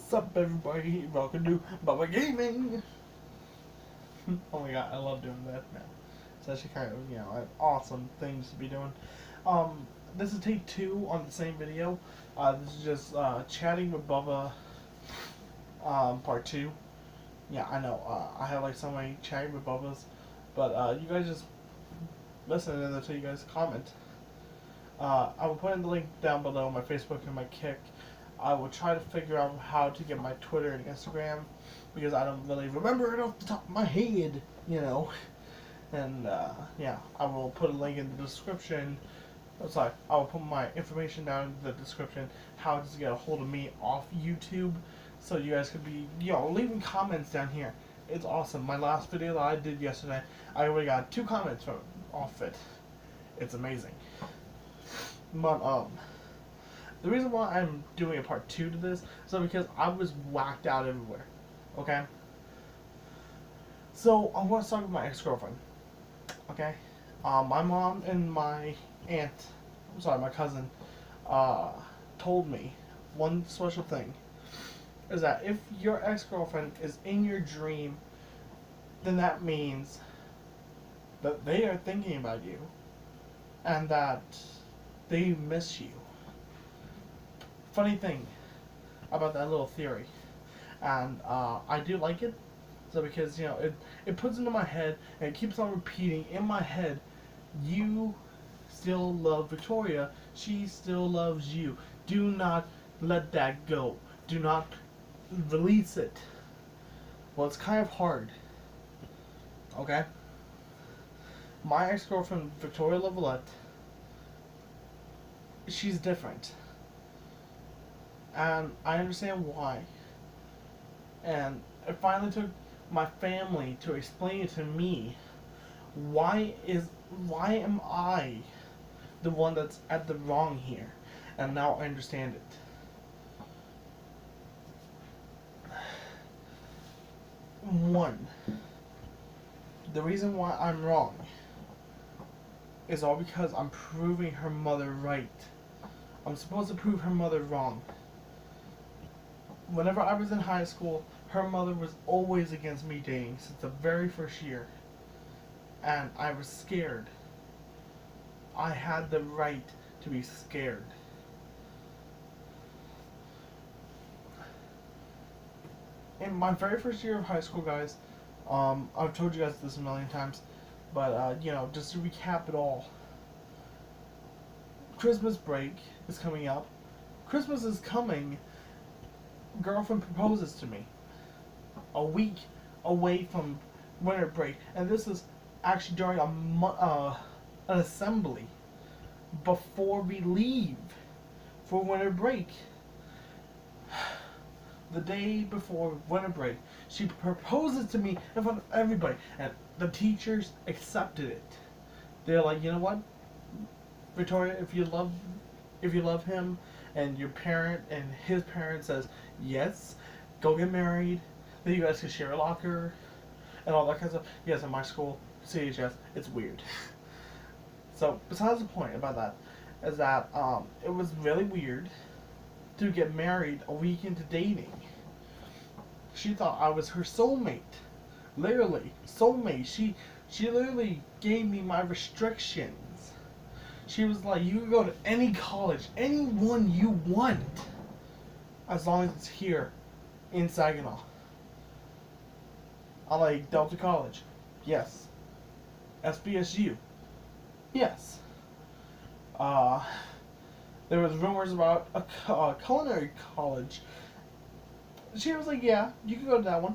What's up, everybody? Welcome to Bubba Gaming. Oh my god, I love doing that now. It's actually kind of, an awesome things to be doing. This is take 2 on the same video. This is just chatting with Bubba, part 2. Yeah, I know. I have like so many chatting with Bubbas, but you guys just listen until you guys comment. I will put in the link down below, my Facebook and my Kick. I will try to figure out how to get my Twitter and Instagram, because I don't really remember it off the top of my head, And, yeah, I will put a link in the description. Oh, sorry, I will put my information down in the description, how to get a hold of me off YouTube, so you guys could be, leaving comments down here. It's awesome. My last video that I did yesterday, I already got 2 comments off it. It's amazing. But, the reason why I'm doing a part 2 to this is because I was whacked out everywhere. Okay? So, I want to start with my ex-girlfriend. Okay? My mom and my my cousin, told me one special thing. Is that if your ex-girlfriend is in your dream, then that means that they are thinking about you. And that they miss you. Funny thing about that little theory, and I do like it, so because it puts into my head and it keeps on repeating in my head, you still love Victoria, she still loves you, do not let that go, do not release it. Well, it's kind of hard, okay? My ex-girlfriend Victoria Lavalette, she's different. And I understand why. And it finally took my family to explain it to me. Why am I the one that's at the wrong here? And now I understand it. One, the reason why I'm wrong is all because I'm proving her mother right. I'm supposed to prove her mother wrong. Whenever I was in high school, her mother was always against me dating since the very first year. And I was scared. I had the right to be scared. In my very first year of high school, guys, I've told you guys this a million times, but, just to recap it all. Christmas break is coming up. Christmas is coming. Girlfriend proposes to me a week away from winter break, and this is actually during an assembly before we leave for winter break. The day before winter break, she proposes to me in front of everybody, and the teachers accepted it. They're like, you know what, Victoria, if you love him, and your parent and his parent says yes, go get married, then you guys can share a locker and all that kind of stuff. Yes, in my school, CHS, it's weird. So besides the point about that is that it was really weird to get married a week into dating. She thought I was her soulmate. Literally, soulmate. She literally gave me my restrictions. She was like, you can go to any college, any one you want, as long as it's here in Saginaw. I like Delta College. Yes. SBSU. Yes. There was rumors about a culinary college. She was like, yeah, you can go to that one.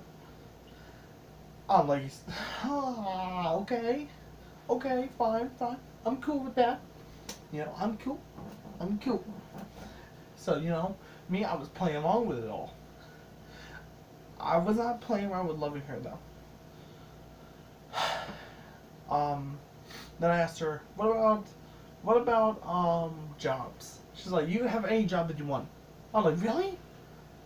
I'm like, okay. Okay, fine. I'm cool with that. I'm cool. So, me, I was playing along with it all. I was not playing around with loving her, though. Then I asked her, what about jobs? She's like, you can have any job that you want. I'm like, really?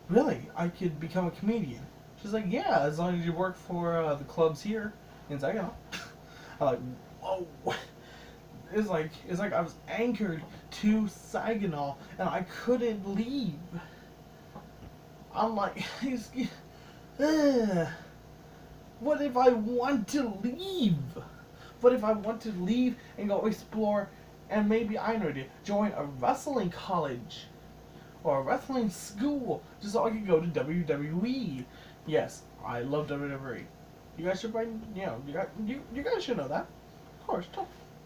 Really? I could become a comedian. She's like, yeah, as long as you work for the clubs here in Saginaw. I'm like, whoa. It's like I was anchored to Saginaw and I couldn't leave. I'm like, uh, what if I want to leave? What if I want to leave and go explore and maybe, I know, join a wrestling college or a wrestling school just so I could go to WWE? Yes, I love WWE. You guys should find, you guys should know that. Of course,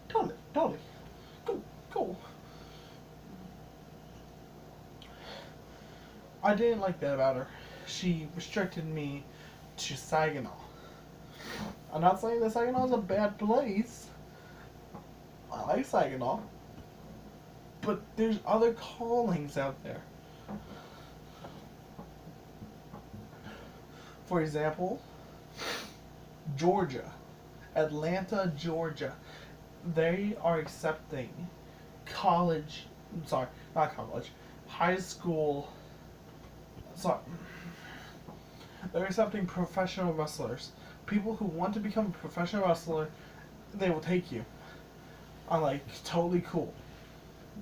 totally, totally. Go, go. I didn't like that about her. She restricted me to Saginaw. I'm not saying that Saginaw is a bad place. I like Saginaw. But there's other callings out there. For example, Georgia. Atlanta, Georgia. They are accepting college, sorry, not college, high school, sorry, they're accepting professional wrestlers. People who want to become a professional wrestler, they will take you. I'm like, totally cool.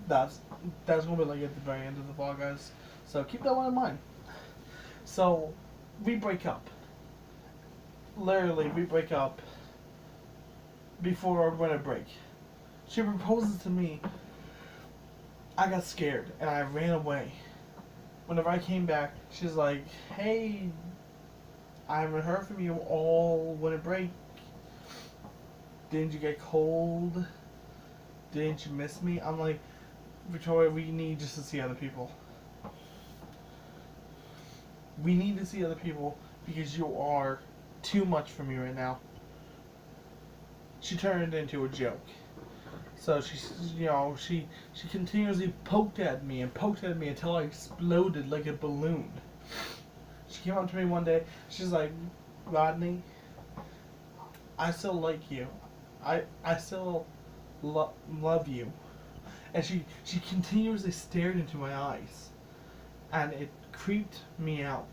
That's gonna be like at the very end of the vlog, guys. So keep that one in mind. So we break up. Literally, we break up before our winter break. She proposes to me. I got scared and I ran away. Whenever I came back, she's like, "Hey, I haven't heard from you all winter break. Didn't you get cold? Didn't you miss me?" I'm like, "Victoria, we need just to see other people. We need to see other people because you are too much for me right now." She turned it into a joke. So she continuously poked at me until I exploded like a balloon. She came up to me one day. She's like, "Rodney, I still like you. I still love you." And she continuously stared into my eyes, and it creeped me out.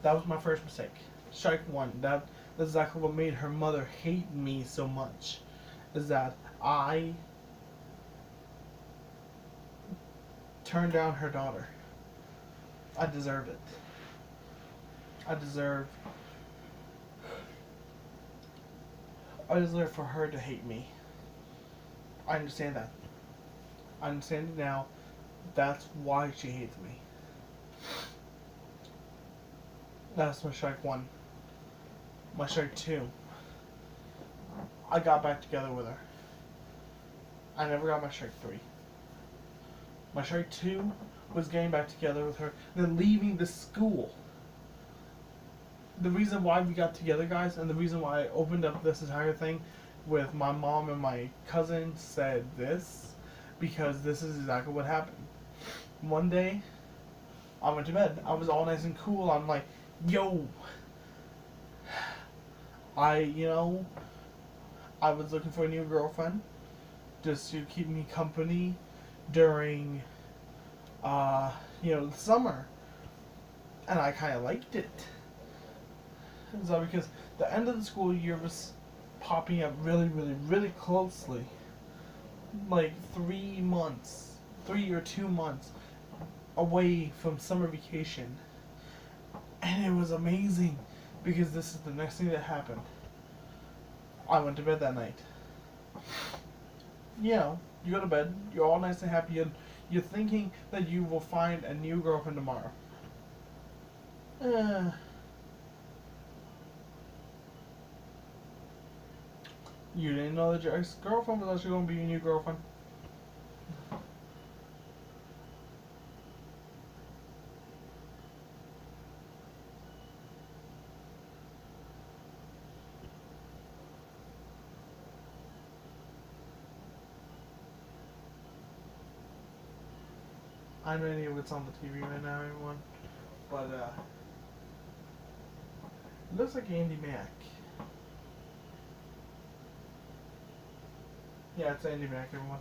That was my first mistake. Strike one. That's exactly what made her mother hate me so much. Is that I turned down her daughter. I deserve it. I deserve for her to hate me. I understand that. I understand it now. That's why she hates me. That's my strike one. My strike two. I got back together with her. I never got my strike three. My strike two was getting back together with her, then leaving the school. The reason why we got together, guys, and the reason why I opened up this entire thing with my mom and my cousin said this, because this is exactly what happened. One day, I went to bed. I was all nice and cool. I'm like, "Yo, I was looking for a new girlfriend just to keep me company during, the summer." And I kind of liked it. So because the end of the school year was popping up really, really, really closely. Like 3 months, 3 or 2 months away from summer vacation. And it was amazing because this is the next thing that happened. I went to bed that night. You go to bed, you're all nice and happy, and you're thinking that you will find a new girlfriend tomorrow. You didn't know that your ex-girlfriend was actually going to be your new girlfriend. I have no idea what's on the TV right now, everyone. But, it looks like Andy Mack. Yeah, it's Andy Mack, everyone.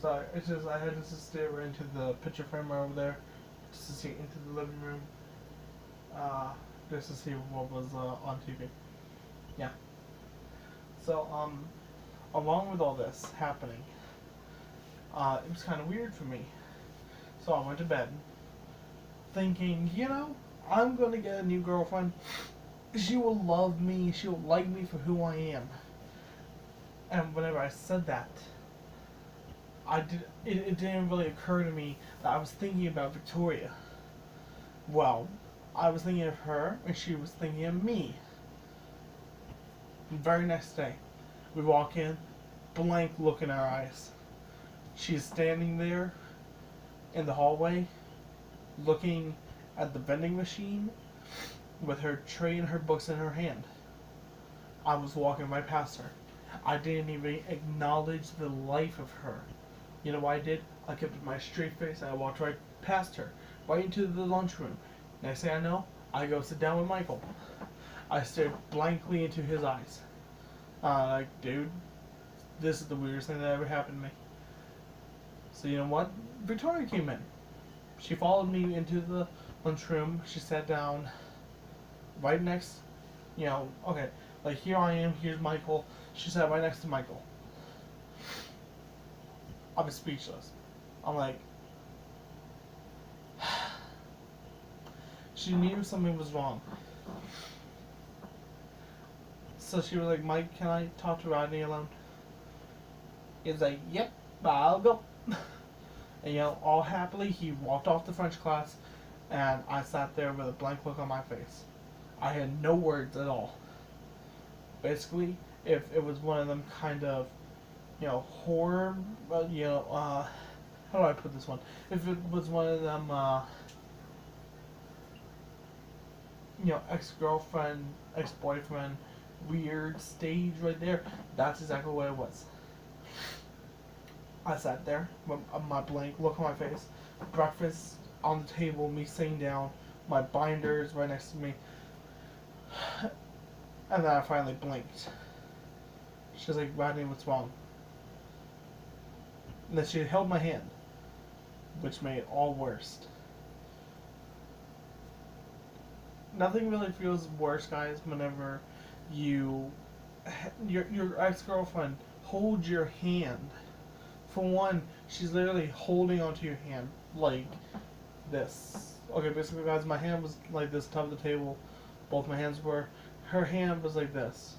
So, it's just, I had to just stare into the picture frame right over there, just to see into the living room, just to see what was, on TV. Yeah. So, along with all this happening, it was kind of weird for me. So I went to bed. thinking, I'm gonna get a new girlfriend. She will love me. She will like me for who I am. And whenever I said that, it didn't really occur to me that I was thinking about Victoria. Well, I was thinking of her, and she was thinking of me. The very next day, we walk in, blank look in our eyes. She's standing there in the hallway, looking at the vending machine with her tray and her books in her hand. I was walking right past her. I didn't even acknowledge the life of her. You know what I did? I kept my straight face and I walked right past her, right into the lunchroom. Next thing I know, I go sit down with Michael. I stared blankly into his eyes. Like, dude, this is the weirdest thing that ever happened to me. So you know what? Victoria came in. She followed me into the lunchroom. She sat down right next, okay, like here I am, here's Michael. She sat right next to Michael. I was speechless. I'm like, she knew something was wrong. So she was like, Mike, can I talk to Rodney alone? He's like, yep, I'll go. And all happily, he walked off the French class, and I sat there with a blank look on my face. I had no words at all. Basically, if it was one of them kind of, horror, how do I put this one? If it was one of them, ex-girlfriend, ex-boyfriend, weird stage right there, that's exactly what it was. I sat there with my blank look on my face, breakfast on the table, me sitting down, my binders right next to me, and then I finally blinked. She was like, Rodney, what's wrong? And then she held my hand, which made it all worse. Nothing really feels worse, guys, whenever your ex-girlfriend holds your hand. For one, she's literally holding onto your hand like this. Okay, basically, guys, my hand was like this, top of the table. Both my hands were. Her hand was like this.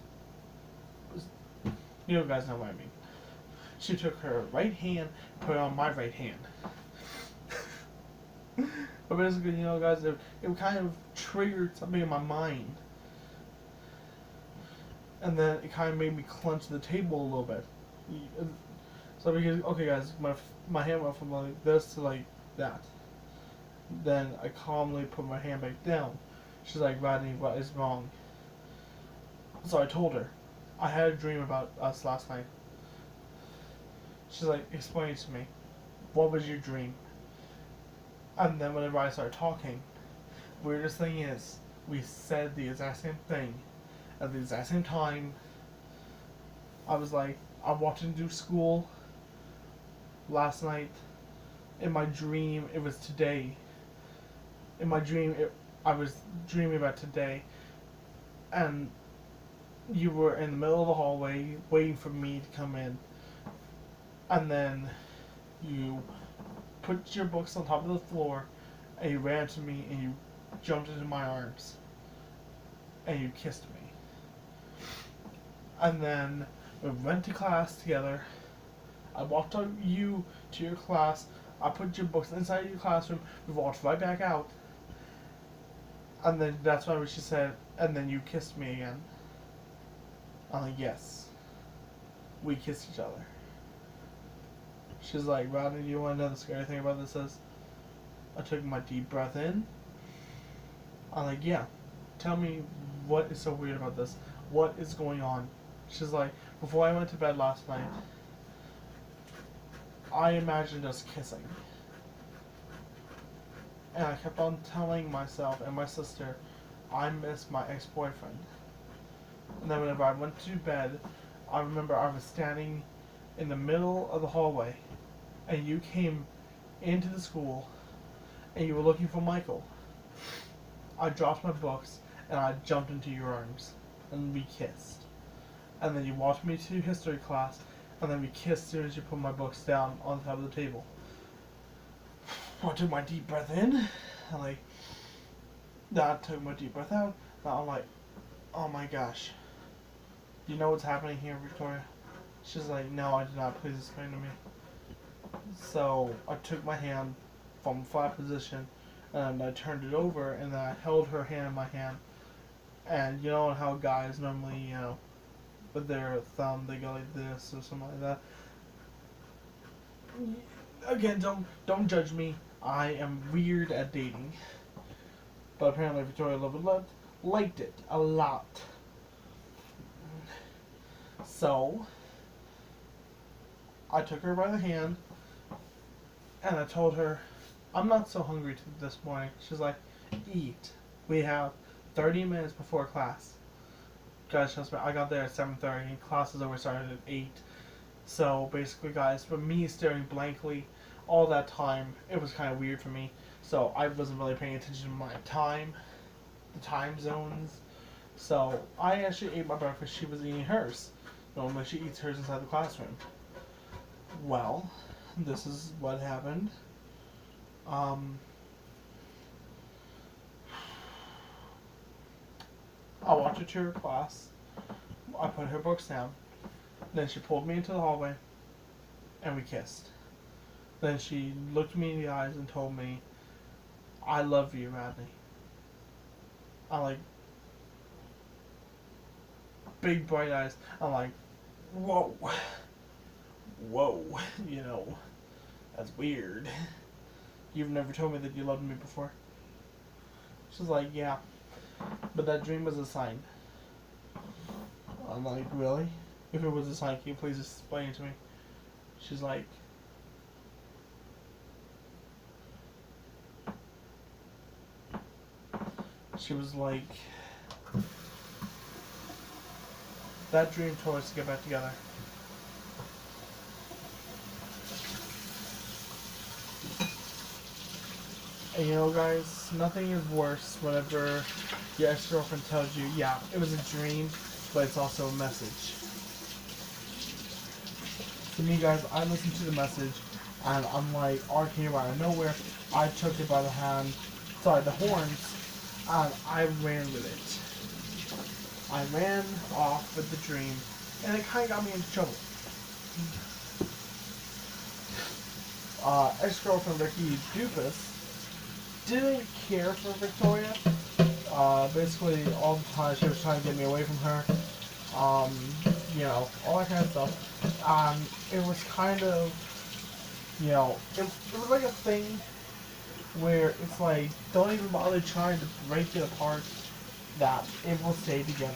You guys know what I mean. She took her right hand, put it on my right hand. But basically, guys, it kind of triggered something in my mind. And then it kind of made me clench the table a little bit. So because, okay guys, my hand went from like this to like that. Then I calmly put my hand back down. She's like, Rodney, what is wrong? So I told her, I had a dream about us last night. She's like, explain it to me. What was your dream? And then whenever I started talking, weirdest thing is, we said the exact same thing at the exact same time. I was like, I walked into school last night. In my dream, it was today. In my dream, I was dreaming about today. And you were in the middle of the hallway waiting for me to come in. And then you put your books on top of the floor and you ran to me and you jumped into my arms. And you kissed me. And then we went to class together. I walked you to your class. I put your books inside your classroom. We walked right back out. And then that's why she said, and then you kissed me again. I'm like, yes. We kissed each other. She's like, Rodney, do you want to know the scary thing about this is? I took my deep breath in. I'm like, yeah. Tell me what is so weird about this. What is going on? She's like, before I went to bed last night, I imagined us kissing. And I kept on telling myself and my sister, I miss my ex-boyfriend. And then whenever I went to bed, I remember I was standing in the middle of the hallway, and you came into the school, and you were looking for Michael. I dropped my books, and I jumped into your arms, and we kissed. And then you walked me to history class, and then we kissed as soon as you put my books down on top of the table. I took my deep breath in, And like, I took my deep breath out. Now I'm like, oh my gosh. You know what's happening here, Victoria? She's like, no, I did not. Please explain to me. So I took my hand from flat position and I turned it over and then I held her hand in my hand. And you know how guys normally, you know, with their thumb they go like this or something like that. Again, don't judge me. I am weird at dating. But apparently Victoria liked it a lot. So I took her by the hand and I told her, I'm not so hungry this morning. She's like, eat. We have 30 minutes before class. Guys, trust me, I got there at 7:30 and classes always started at 8. So basically, guys, for me staring blankly all that time, it was kind of weird for me. So I wasn't really paying attention to my time, the time zones. So I actually ate my breakfast. She was eating hers. Normally she eats hers inside the classroom. Well, this is what happened. I walked her to her class. I put her books down. Then she pulled me into the hallway and we kissed. Then she looked me in the eyes and told me, I love you, Radley. I'm like, big bright eyes. I'm like, whoa. Whoa. You know, that's weird. You've never told me that you loved me before. She's like, yeah. But that dream was a sign. I'm like, really? If it was a sign, can you please explain it to me? She's like, she was like, that dream told us to get back together. And you know, guys, nothing is worse whenever your ex-girlfriend tells you, yeah, it was a dream, but it's also a message. To me, guys, I listened to the message, and I'm like, R came out of nowhere. I took it by the horns, and I ran with it. I ran off with the dream, and it kind of got me into trouble. Ex-girlfriend Ricky Dupus didn't care for Victoria. Basically, all the time she was trying to get me away from her. You know, all that kind of stuff. It was kind of, you know, it was like a thing where it's like, don't even bother trying to break it apart, that it will stay together.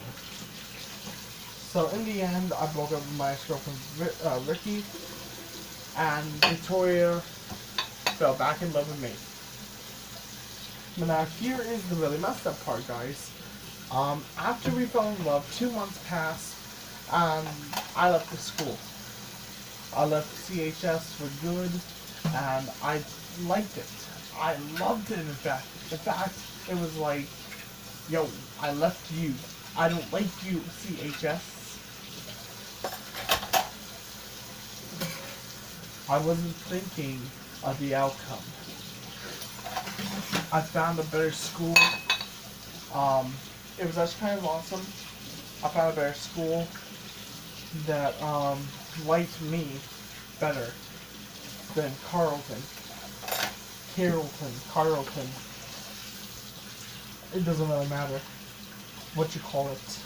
So in the end, I broke up with my ex-girlfriend Ricky, and Victoria fell back in love with me. But now here is the really messed up part, guys. After we fell in love, 2 months passed, and I left the school. I left CHS for good, and I liked it. I loved it, in fact. In fact, it was like, yo, I left you. I don't like you, CHS. I wasn't thinking of the outcome. I found a better school. It was actually kind of awesome. I found a better school that liked me better than Carlton. It doesn't really matter what you call it.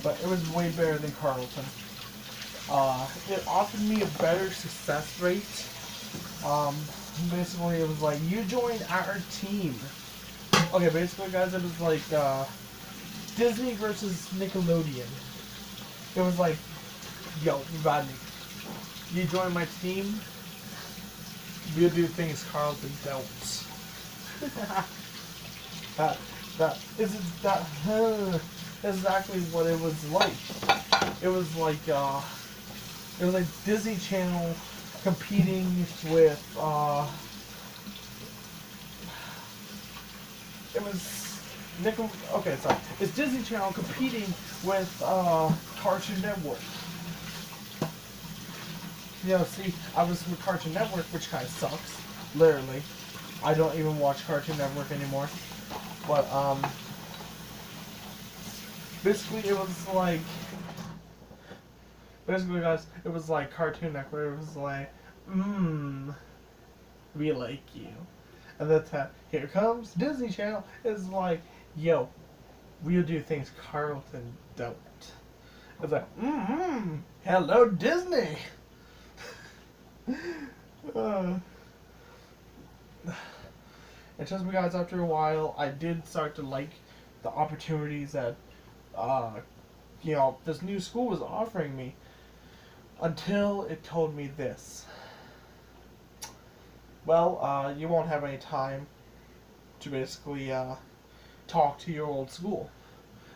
But it was way better than Carlton. It offered me a better success rate. Basically it was like, you join our team. Okay, basically guys, it was like Disney versus Nickelodeon. It was like, yo, Rodney, you join my team, we'll do things Carlton don't. That's exactly what it was like. It was like Disney Channel competing with it's Disney Channel competing with Cartoon Network. You know, see, I was with Cartoon Network, which kind of sucks. Literally. I don't even watch Cartoon Network anymore. But, basically it was like, basically guys, it was like Cartoon Network. It was like, we like you. And that's how, here comes Disney Channel. It's like, yo, we'll do things Carlton don't. It's like, hello Disney. uh, and trust me guys, after a while, I did start to like the opportunities that, this new school was offering me. Until it told me this. Well, you won't have any time to basically, talk to your old school.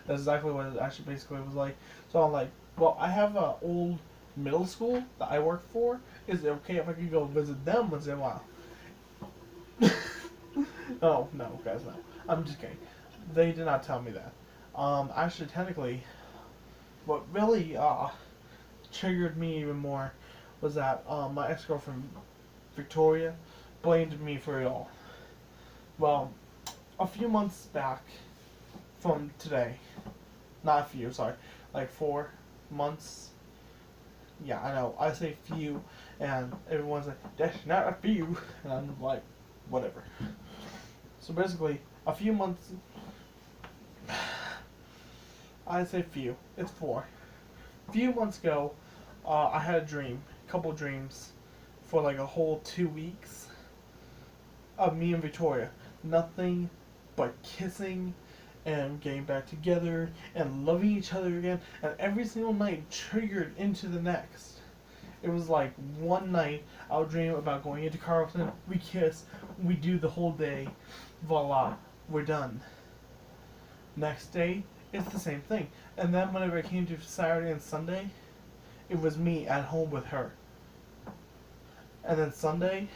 That's exactly what it actually basically was like. So I'm like, well, I have a old middle school that I work for. Is it okay if I could go visit them once in a while? Oh, no, guys, no. I'm just kidding. They did not tell me that. Actually, technically, what really, triggered me even more was that, my ex-girlfriend, Victoria, blamed me for it all. Well, a few months back from today, not a few, sorry, like 4 months. Yeah, I know. I say few, and everyone's like, "That's not a few," and I'm like, whatever. So basically, a few months. I say few. It's 4. A few months ago, I had a dream, a couple dreams, for like a whole 2 weeks of me and Victoria. Nothing but kissing and getting back together and loving each other again, and every single night triggered into the next. It was like one night I would dream about going into Carlton, we kiss, we do the whole day, voila, we're done. Next day, it's the same thing. And then whenever it came to Saturday and Sunday, it was me at home with her. And then Sunday,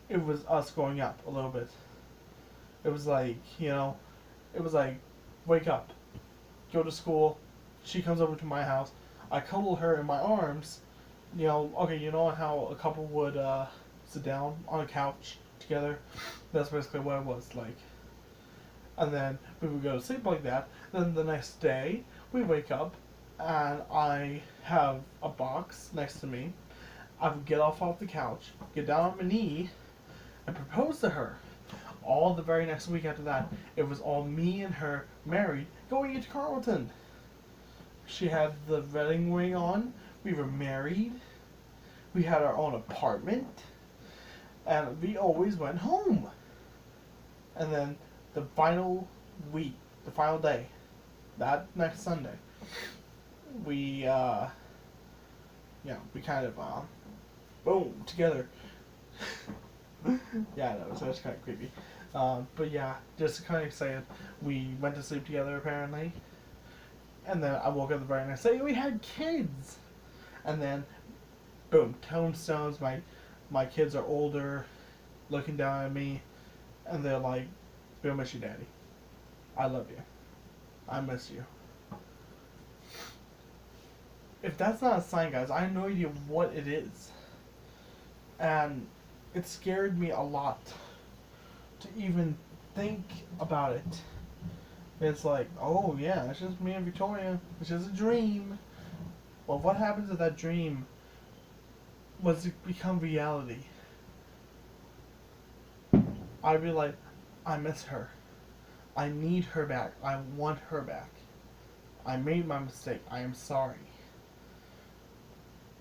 it was us going up a little bit. It was like, it was like, wake up, go to school, she comes over to my house, I cuddle her in my arms, okay, you know how a couple would sit down on a couch together? That's basically what it was like. And then we would go to sleep like that. Then the next day, we wake up, and I have a box next to me. I would get off the couch, get down on my knee, and propose to her. All the very next week after that, it was all me and her married, going into Carlton. She had the wedding ring on. We were married. We had our own apartment. And we always went home. And then the final week, the final day, that next Sunday, we kind of, boom, together. Yeah, I know, so it's kind of creepy. But yeah, just kind of saying, we went to sleep together apparently. And then I woke up the very next day, we had kids. And then, boom, tombstones, my kids are older, looking down at me, and they're like, "We'll miss you, Daddy. I love you. I miss you." If that's not a sign, guys, I have no idea what it is. And it scared me a lot to even think about it. It's like, oh yeah, it's just me and Victoria. It's just a dream. Well, what happens if that dream was to become reality? I'd be like, I miss her. I need her back. I want her back. I made my mistake. I am sorry.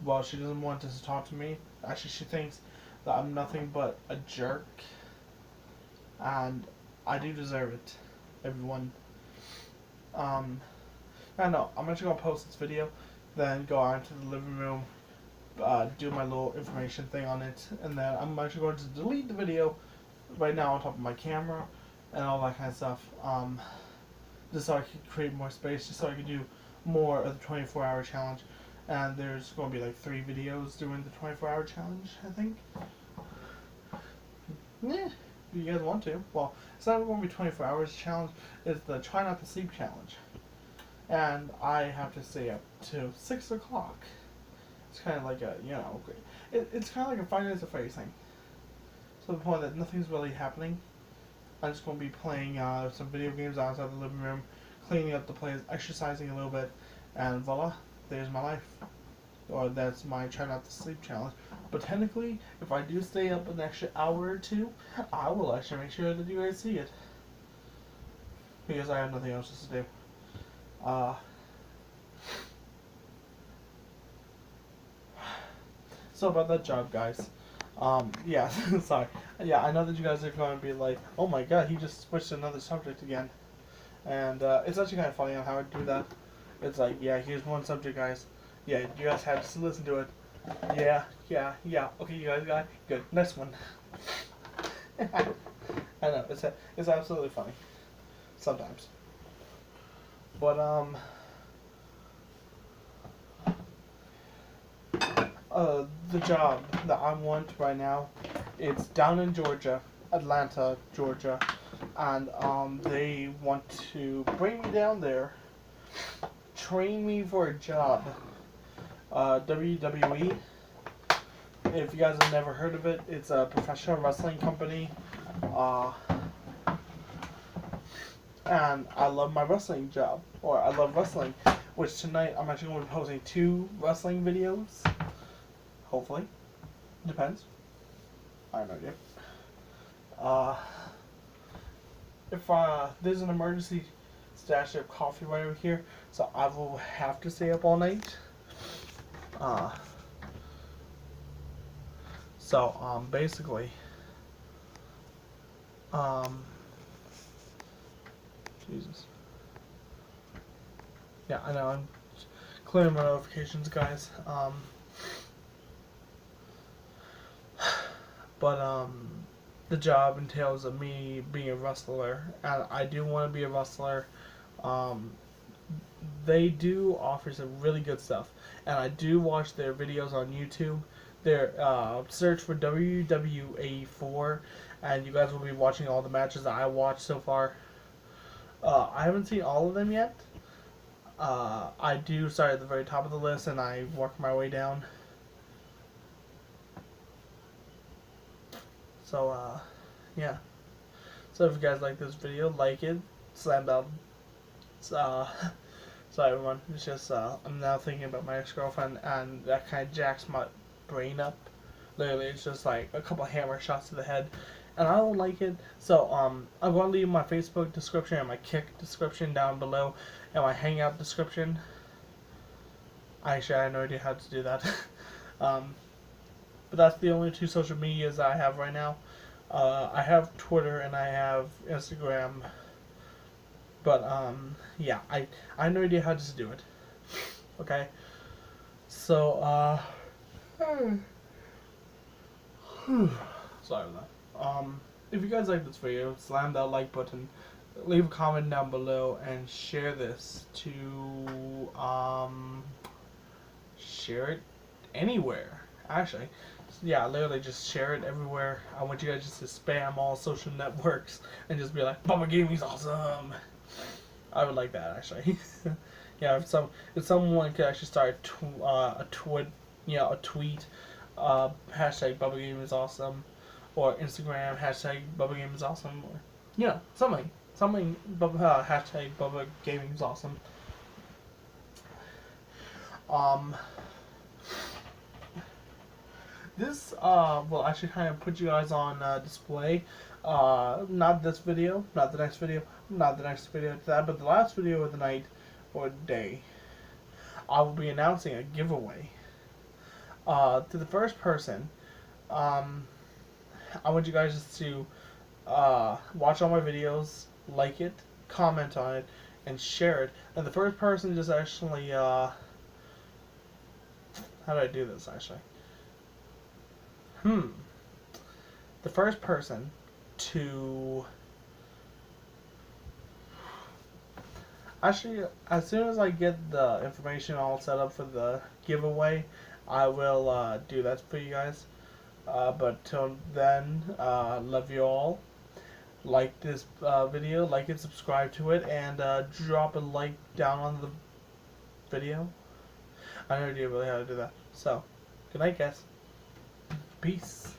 Well, she doesn't want to talk to me. Actually, she thinks that I'm nothing but a jerk. And I do deserve it. Everyone. I know. I'm actually going to post this video. Then go out into the living room. Do my little information thing on it. And then I'm actually going to delete the video right now on top of my camera. And all that kind of stuff. Just so I could create more space. Just so I could do more of the 24-hour challenge. And there's going to be like 3 videos doing the 24-hour challenge, I think. Yeah, if you guys want to. Well, it's not going to be 24 hours challenge. It's the try not to sleep challenge. And I have to stay up till 6 o'clock. It's kind of like a, it's kind of like a 5 Nights at Freddy's thing. to the point that nothing's really happening. I'm just going to be playing some video games outside the living room, cleaning up the place, exercising a little bit, and voila, there's my life. Or that's my try not to sleep challenge. But technically, if I do stay up an extra hour or two, I will actually make sure that you guys see it. Because I have nothing else to do. So about that job, guys. Yeah, sorry. Yeah, I know that you guys are going to be like, oh my god, he just switched to another subject again. And it's actually kind of funny on how I do that. It's like, yeah, here's one subject, guys. Yeah, you guys had to listen to it. Yeah. Okay, you guys got it? Good. Next one. I know, it's absolutely funny. Sometimes. But, the job that I want right now, it's down in Georgia, Atlanta, Georgia, and they want to bring me down there, train me for a job. WWE. If you guys have never heard of it, it's a professional wrestling company. And I love my wrestling job, or I love wrestling, which tonight I'm actually going to be posting 2 wrestling videos. Hopefully. Depends. I don't know yet. If there's an emergency stash of coffee right over here, so I will have to stay up all night. Basically, Jesus. Yeah, I know, I'm clearing my notifications, guys. But the job entails of me being a wrestler, and I do want to be a wrestler. They do offer some really good stuff, and I do watch their videos on YouTube. Their search for WWA4, and you guys will be watching all the matches that I watched so far. I haven't seen all of them yet. I do start at the very top of the list, and I work my way down. So, yeah. So if you guys like this video, like it, slam down. Sorry everyone, it's just, I'm now thinking about my ex-girlfriend, and that kind of jacks my brain up. Literally, it's just like a couple hammer shots to the head, and I don't like it. So, I'm going to leave my Facebook description and my Kick description down below, and my Hangout description. Actually, I have no idea how to do that. But that's the only 2 social medias I have right now. I have Twitter and I have Instagram. But, yeah, I have no idea how to do it. Okay? So, sorry about that. If you guys like this video, slam that like button, leave a comment down below, and share this to, share it anywhere, actually. Yeah, literally just share it everywhere. I want you guys just to spam all social networks and just be like, Bubba Gaming's awesome. I would like that, actually. Yeah, if someone could actually start a tweet, hashtag Bubba Gaming is awesome, or Instagram hashtag Bubba Gaming is awesome, or something, hashtag Bubba Gaming is awesome. This will actually kind of put you guys on display. Not this video, not the next video, not the next video to that, but the last video of the night or day. I will be announcing a giveaway. To the first person, I want you guys just to watch all my videos, like it, comment on it, and share it. And the first person just actually, how do I do this actually? The first person to actually, as soon as I get the information all set up for the giveaway, I will do that for you guys. But till then, love you all. Like this video, like it, subscribe to it, and drop a like down on the video. I have no idea really how to do that. So, good night, guys. Peace.